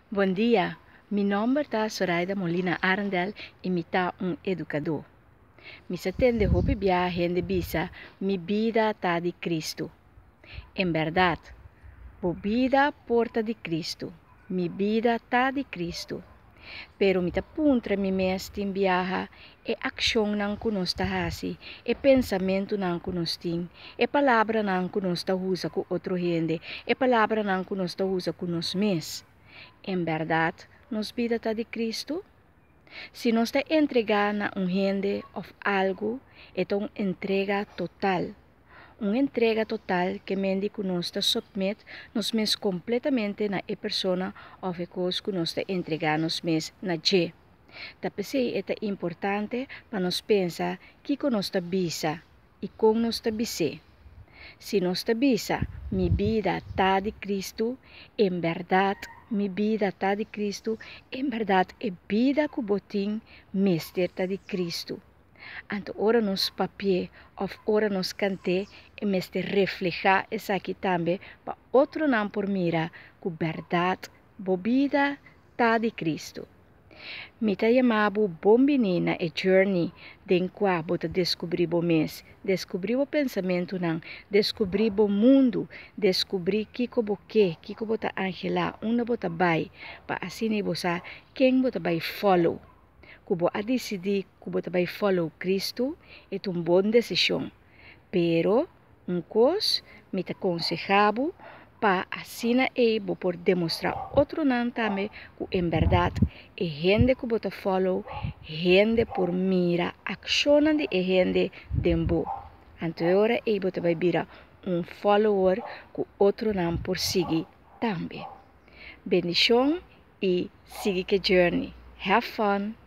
Bom dia, meu nome é Zoraida Molina Arandel e me tá educador. Me atende hope bia gente bisa, mi vida tá de Cristo. Em verdade, a vida porta de Cristo, mi vida tá de Cristo. Pero me puntra mi mes tin viaja, e ação não conosco hasi, e pensamento não conosco, e palavra não conosco usa com outro gente, e palavra não conosco usa com nós mesmos. Em verdade, nos vida está de Cristo? Se nós te entregar na gente ou algo, é uma entrega total. Uma entrega total que mende que nós te submete nos mes completamente na persona ou coisa que nós te entregar nos mes na je. Tapos é importante para nós pensar que nós te bisa e como nós te bise. Se nós te bisa, mi vida está de Cristo, em verdade, mi vida está de Cristo, em verdade, é vida que botim, mestre está de Cristo. Anto ora nos papel, ou ora nos cante, e mestre reflejar essa aqui também, para outro não por mira, que verdade, bo vida está de Cristo. Mita yamabu bom menina e journey den qua bota descobrir o mês, descobrir o pensamento não, descobrir o mundo, descobrir kiko boque, kiko bota angela, uma bota vai, pa assim e bosa quem bota vai follow. Kubo a decidir que bota vai follow Cristo é uma boa decisão, pero coisa me te aconsejabo para assim eu por demonstrar outro não também que em verdade é gente que bota follow, gente por mira, accionando é gente dembo. Então agora eu bota vai virar follower que outro não por seguir também. Bendição e siga que journey. Have fun!